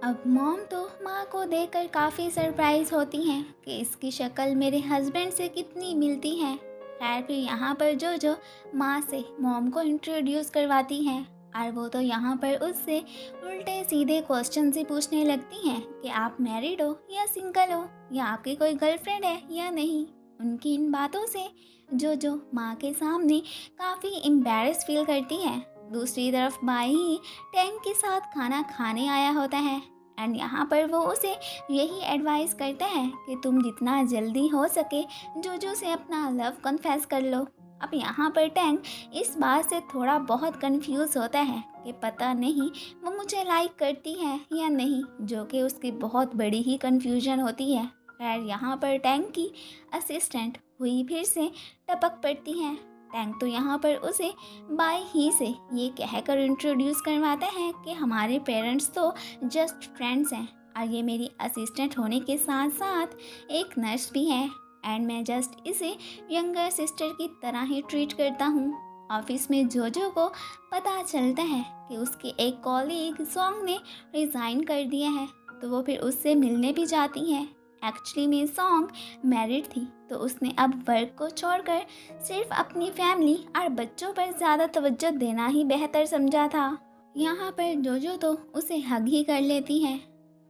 अब मॉम तो माँ को देखकर काफ़ी सरप्राइज होती हैं कि इसकी शक्ल मेरे हस्बैंड से कितनी मिलती है। खैर फिर यहाँ पर जो माँ से मॉम को इंट्रोड्यूस करवाती हैं और वो तो यहाँ पर उससे उल्टे सीधे क्वेश्चन ही पूछने लगती हैं कि आप मैरिड हो या सिंगल हो या आपकी कोई गर्लफ्रेंड है या नहीं। उनकी इन बातों से जो माँ के सामने काफ़ी एम्बैरेस फील करती है। दूसरी तरफ बाई ही टैंक के साथ खाना खाने आया होता है एंड यहाँ पर वो उसे यही एडवाइस करता है कि तुम जितना जल्दी हो सके जोजो से अपना लव कन्फेस कर लो। अब यहाँ पर टैंक इस बात से थोड़ा बहुत कंफ्यूज होता है कि पता नहीं वो मुझे लाइक करती है या नहीं, जो कि उसकी बहुत बड़ी ही कंफ्यूजन होती है। खैर यहाँ पर टैंक की असिस्टेंट हुई फिर से टपक पड़ती है। टैंक तो यहाँ पर उसे बाय ही से ये कहकर इंट्रोड्यूस करवाता है कि हमारे पेरेंट्स तो जस्ट फ्रेंड्स हैं और ये मेरी असिस्टेंट होने के साथ साथ एक नर्स भी है एंड मैं जस्ट इसे यंगर सिस्टर की तरह ही ट्रीट करता हूँ। ऑफिस में जोजो को पता चलता है कि उसके एक कॉलीग सॉन्ग ने रिज़ाइन कर दिया है, तो वो फिर उससे मिलने भी जाती है। एक्चुअली में सॉन्ग मैरिड थी, तो उसने अब वर्क को छोड़कर सिर्फ अपनी फैमिली और बच्चों पर ज़्यादा तवज्जो देना ही बेहतर समझा था। यहाँ पर जोजो तो उसे हग ही कर लेती है।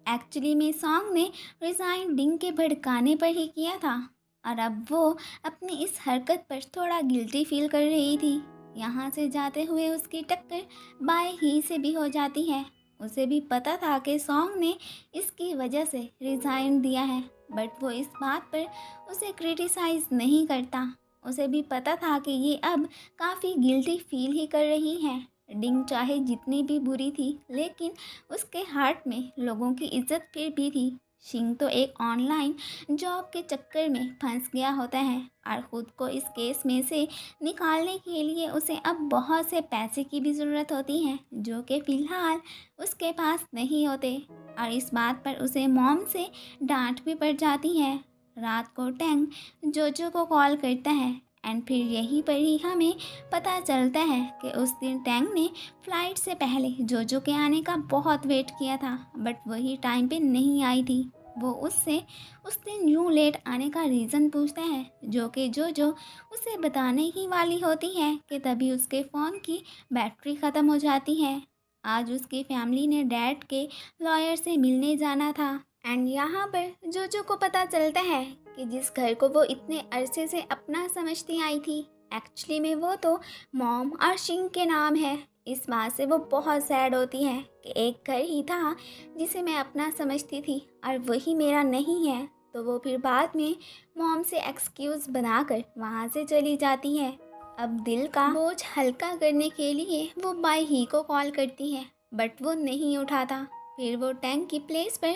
एक्चुअली में सॉन्ग ने रिज़ाइन डिंग के भड़काने पर ही किया था और अब वो अपनी इस हरकत पर थोड़ा गिल्टी फील कर रही थी। यहाँ से जाते हुए उसकी टक्कर बाय ही से भी हो जाती है। उसे भी पता था कि सॉन्ग ने इसकी वजह से रिज़ाइन दिया है, बट वो इस बात पर उसे क्रिटिसाइज़ नहीं करता। उसे भी पता था कि ये अब काफ़ी गिल्टी फील ही कर रही है। डिंग चाहे जितनी भी बुरी थी, लेकिन उसके हार्ट में लोगों की इज्जत फिर भी थी। शिंग तो एक ऑनलाइन जॉब के चक्कर में फंस गया होता है और ख़ुद को इस केस में से निकालने के लिए उसे अब बहुत से पैसे की भी ज़रूरत होती है, जो कि फ़िलहाल उसके पास नहीं होते। और इस बात पर उसे मॉम से डांट भी पड़ जाती है। रात को टैंग जोजो को कॉल करता है एंड फिर यहीं पर ही हमें पता चलता है कि उस दिन टैंग ने फ़्लाइट से पहले जोजो के आने का बहुत वेट किया था, बट वही टाइम पे नहीं आई थी। वो उससे उस दिन यूँ लेट आने का रीज़न पूछता है, जो कि जोजो उसे बताने ही वाली होती है कि तभी उसके फ़ोन की बैटरी ख़त्म हो जाती है। आज उसकी फैमिली ने डैड के लॉयर से मिलने जाना था एंड यहाँ पर जोजो को पता चलता है कि जिस घर को वो इतने अरसे से अपना समझती आई थी, एक्चुअली में वो तो मॉम और शिंग के नाम है। इस बात से वो बहुत सैड होती है कि एक घर ही था जिसे मैं अपना समझती थी और वही मेरा नहीं है। तो वो फिर बाद में मॉम से एक्सक्यूज़ बनाकर वहाँ से चली जाती है। अब दिल का बोझ हल्का करने के लिए वो बाई ही को कॉल करती है, बट वो नहीं उठाता। फिर वो टैंक की प्लेस पर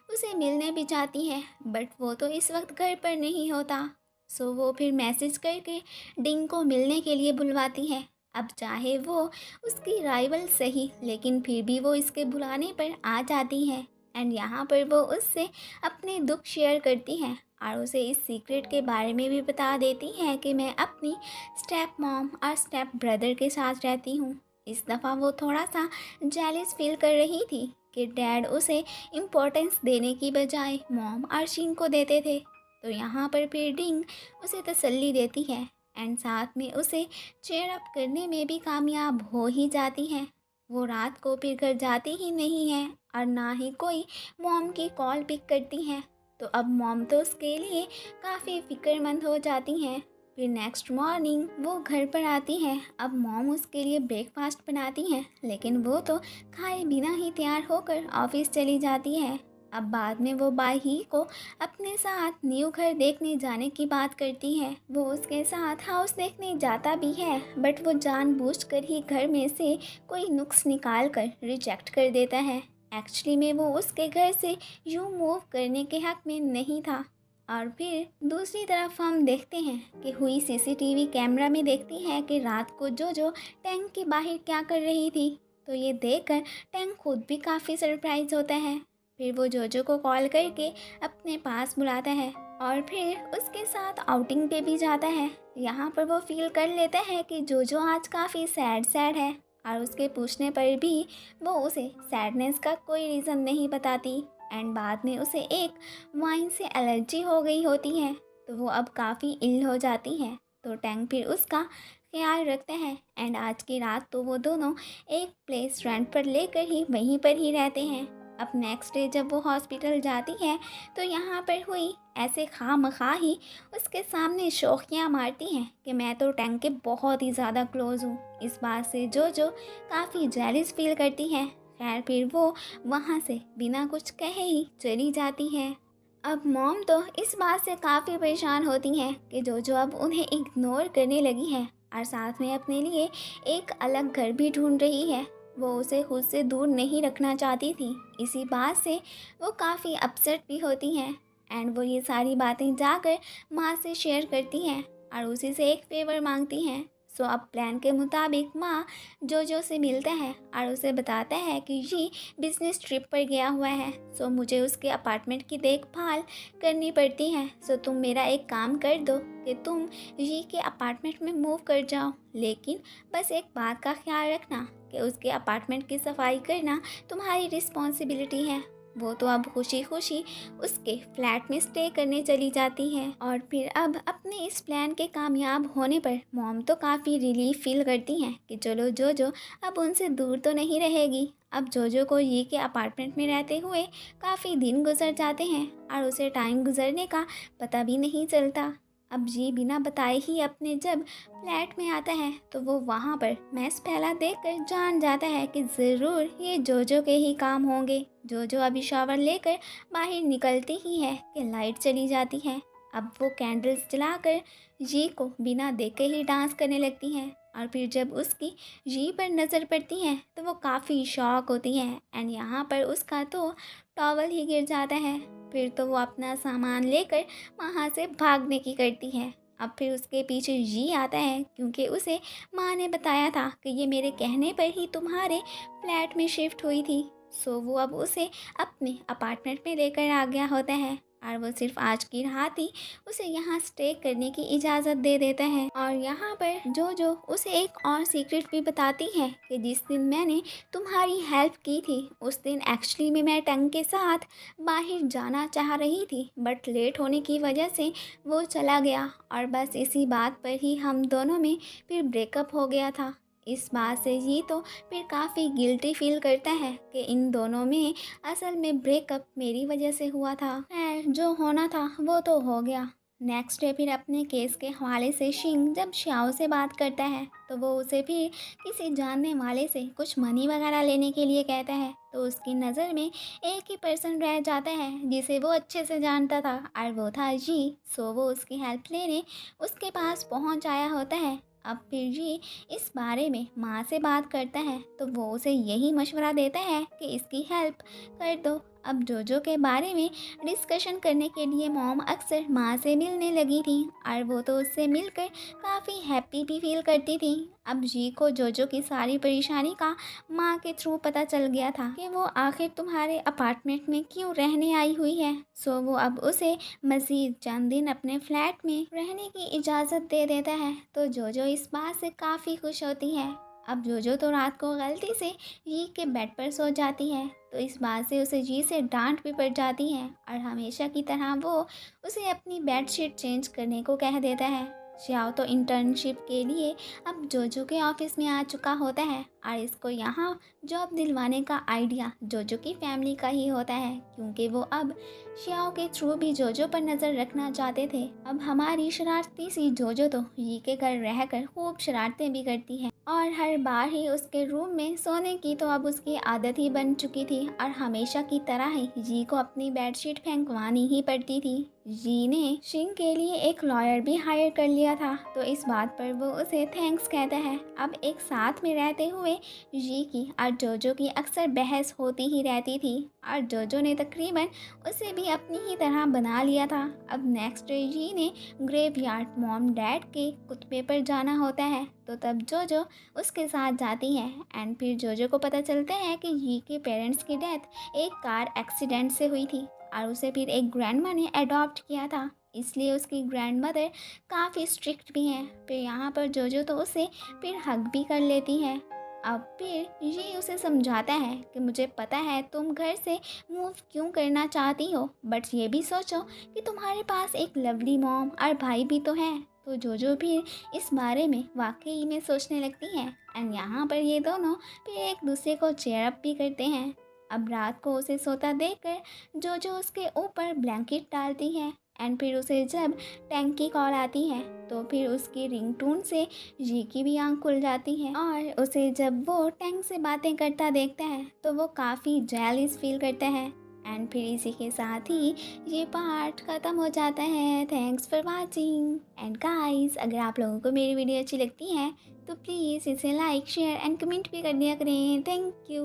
उसे मिलने भी जाती है, बट वो तो इस वक्त घर पर नहीं होता। सो वो फिर मैसेज करके डिंग को मिलने के लिए बुलवाती है। अब चाहे वो उसकी राइवल सही, लेकिन फिर भी वो इसके बुलाने पर आ जाती है एंड यहाँ पर वो उससे अपने दुख शेयर करती है और उसे इस सीक्रेट के बारे में भी बता देती है कि मैं अपनी स्टेप मॉम और स्टेप ब्रदर के साथ रहती हूँ। इस दफ़ा वो थोड़ा सा जेलस फील कर रही थी कि डैड उसे इम्पोर्टेंस देने की बजाय मॉम और शिंग को देते थे। तो यहाँ पर फिर डिंग उसे तसल्ली देती है एंड साथ में उसे चेयर अप करने में भी कामयाब हो ही जाती है। वो रात को फिर घर जाती ही नहीं है और ना ही कोई मॉम की कॉल पिक करती है। तो अब मॉम तो उसके लिए काफ़ी फ़िक्रमंद हो जाती हैं। फिर नेक्स्ट मॉर्निंग वो घर पर आती है। अब मॉम उसके लिए ब्रेकफास्ट बनाती हैं, लेकिन वो तो खाए बिना ही तैयार होकर ऑफिस चली जाती है। अब बाद में वो बाई ही को अपने साथ न्यू घर देखने जाने की बात करती है। वो उसके साथ हाउस देखने जाता भी है, बट वो जानबूझकर ही घर में से कोई नुक्स निकाल कर रिजेक्ट कर देता है। एक्चुअली में वो उसके घर से यूँ मूव करने के हक में नहीं था। और फिर दूसरी तरफ हम देखते हैं कि हुई सीसीटीवी कैमरा में देखती है कि रात को जो टैंक के बाहर क्या कर रही थी। तो ये देखकर टैंक खुद भी काफ़ी सरप्राइज होता है। फिर वो जोजो को कॉल करके अपने पास बुलाता है और फिर उसके साथ आउटिंग पे भी जाता है। यहाँ पर वो फील कर लेता है कि जोजो आज काफ़ी सैड सैड है और उसके पूछने पर भी वो उसे सैडनेस का कोई रीज़न नहीं बताती। एंड बाद में उसे एक वाइन से एलर्जी हो गई होती है, तो वो अब काफ़ी इल हो जाती है। तो टैंग फिर उसका ख्याल रखते हैं एंड आज की रात तो वो दोनों एक प्लेस रेंट पर लेकर ही वहीं पर ही रहते हैं। अब नेक्स्ट डे जब वो हॉस्पिटल जाती है तो यहाँ पर हुई ऐसे खामखा ही उसके सामने शौकियाँ मारती हैं कि मैं तो टैंक के बहुत ही ज़्यादा क्लोज़ हूँ। इस बात से जो काफ़ी जेलिस फील करती है। खैर फिर वो वहाँ से बिना कुछ कहे ही चली जाती है। अब मॉम तो इस बात से काफ़ी परेशान होती हैं कि जो अब उन्हें इग्नोर करने लगी है और साथ में अपने लिए एक अलग घर भी ढूंढ रही है। वो उसे खुद से दूर नहीं रखना चाहती थी। इसी बात से वो काफ़ी अपसेट भी होती हैं एंड वो ये सारी बातें जाकर माँ से शेयर करती हैं और उसी से एक फेवर मांगती हैं। सो अब प्लान के मुताबिक माँ जो से मिलता है और उसे बताता है कि ये बिजनेस ट्रिप पर गया हुआ है, सो मुझे उसके अपार्टमेंट की देखभाल करनी पड़ती है। सो तुम मेरा एक काम कर दो कि तुम ये के अपार्टमेंट में मूव कर जाओ, लेकिन बस एक बात का ख्याल रखना कि उसके अपार्टमेंट की सफाई करना तुम्हारी रिस्पॉन्सिबिलिटी है। वो तो अब खुशी खुशी उसके फ्लैट में स्टे करने चली जाती है। और फिर अब अपने इस प्लान के कामयाब होने पर मॉम तो काफ़ी रिलीफ फील करती हैं कि चलो जो अब उनसे दूर तो नहीं रहेगी। अब जो को ये के अपार्टमेंट में रहते हुए काफ़ी दिन गुजर जाते हैं और उसे टाइम गुजरने का पता भी नहीं चलता। अब जी बिना बताए ही अपने जब फ्लैट में आता है तो वो वहाँ पर मैस फैला देखकर जान जाता है कि ज़रूर ये जो के ही काम होंगे। जो अभी शावर लेकर बाहर निकलती ही है कि लाइट चली जाती है। अब वो कैंडल्स जलाकर जी को बिना देखे ही डांस करने लगती है और फिर जब उसकी जी पर नज़र पड़ती है तो वो काफ़ी शॉक होती है एंड यहाँ पर उसका तो टॉवल ही गिर जाता है। फिर तो वो अपना सामान लेकर वहाँ से भागने की करती है। अब फिर उसके पीछे जी आता है क्योंकि उसे माँ ने बताया था कि ये मेरे कहने पर ही तुम्हारे फ्लैट में शिफ्ट हुई थी। सो वो अब उसे अपने अपार्टमेंट में लेकर आ गया होता है और वो सिर्फ आज की रात ही उसे यहाँ स्टे करने की इजाज़त दे देता है। और यहाँ पर जो उसे एक और सीक्रेट भी बताती है कि जिस दिन मैंने तुम्हारी हेल्प की थी उस दिन एक्चुअली में मैं टंग के साथ बाहर जाना चाह रही थी, बट लेट होने की वजह से वो चला गया और बस इसी बात पर ही हम दोनों में फिर ब्रेकअप हो गया था। इस बात से ये तो फिर काफ़ी गिल्टी फील करता है कि इन दोनों में असल में ब्रेकअप मेरी वजह से हुआ था। खैर जो होना था वो तो हो गया। नेक्स्ट डे फिर अपने केस के हवाले से शिंग जब श्याओ से बात करता है तो वो उसे फिर किसी जानने वाले से कुछ मनी वगैरह लेने के लिए कहता है। तो उसकी नज़र में एक ही पर्सन रह जाता है जिसे वो अच्छे से जानता था और वो था जी। सो वो उसकी हेल्प लेने उसके पास पहुंच आया होता है। अब फिर जी इस बारे में माँ से बात करता है तो वो उसे यही मशवरा देता है कि इसकी हेल्प कर दो। अब जो के बारे में डिस्कशन करने के लिए मॉम अक्सर माँ से मिलने लगी थी और वो तो उससे मिलकर काफ़ी हैप्पी भी फील करती थी। अब जी को जो की सारी परेशानी का माँ के थ्रू पता चल गया था कि वो आखिर तुम्हारे अपार्टमेंट में क्यों रहने आई हुई है। सो वो अब उसे मज़ीद चंद दिन अपने फ्लैट में रहने की इजाज़त दे देता है। तो जो इस बात से काफ़ी खुश होती है। अब जो तो रात को गलती से जी के बेड पर सो जाती है तो इस बात से उसे जी से डांट भी पड़ जाती है और हमेशा की तरह वो उसे अपनी बेडशीट चेंज करने को कह देता है। श्याओ तो इंटर्नशिप के लिए अब जो के ऑफिस में आ चुका होता है और इसको यहाँ जॉब दिलवाने का आइडिया जो की फैमिली का ही होता है क्योंकि वो अब श्याओ के थ्रू भी जो पर नज़र रखना चाहते थे। अब हमारी शरारती सी जो तो ये के घर रहकर खूब शरारतें भी करती है और हर बार ही उसके रूम में सोने की तो अब उसकी आदत ही बन चुकी थी और हमेशा की तरह ही जी को अपनी बेडशीट फेंकवानी ही पड़ती थी। जी ने शिंग के लिए एक लॉयर भी हायर कर लिया था तो इस बात पर वो उसे थैंक्स कहता है। अब एक साथ में रहते हुए जी की और जो की अक्सर बहस होती ही रहती थी और जो ने तकरीबन उसे भी अपनी ही तरह बना लिया था। अब नेक्स्ट डे जी ने ग्रेवयार्ड मॉम डैड के कुतबे पर जाना होता है तो तब जो उसके साथ जाती है एंड फिर जो को पता चलता है कि जी के पेरेंट्स की डेथ एक कार एक्सीडेंट से हुई थी और उसे फिर एक ग्रैंडमा ने अडॉप्ट किया था, इसलिए उसकी ग्रैंड मदर काफ़ी स्ट्रिक्ट भी हैं। फिर यहाँ पर जो तो उसे फिर हग भी कर लेती है। अब फिर ये उसे समझाता है कि मुझे पता है तुम घर से मूव क्यों करना चाहती हो, बट ये भी सोचो कि तुम्हारे पास एक लवली मॉम और भाई भी तो हैं। तो जो भी इस बारे में वाकई में सोचने लगती हैं एंड यहाँ पर ये दोनों फिर एक दूसरे को चेयर अप भी करते हैं। अब रात को उसे सोता देखकर जो उसके ऊपर ब्लैंकेट डालती है एंड फिर उसे जब टैंक की कॉल आती है तो फिर उसकी रिंगटोन से जी की भी आंख खुल जाती है और उसे जब वो टैंक से बातें करता देखता है तो वो काफ़ी जेलस फील करता है। एंड फिर इसी के साथ ही ये पार्ट ख़त्म हो जाता है। Thanks for watching and guys, अगर आप लोगों को मेरी वीडियो अच्छी लगती है तो प्लीज़ इसे लाइक शेयर एंड कमेंट भी कर दिया करें। Thank you.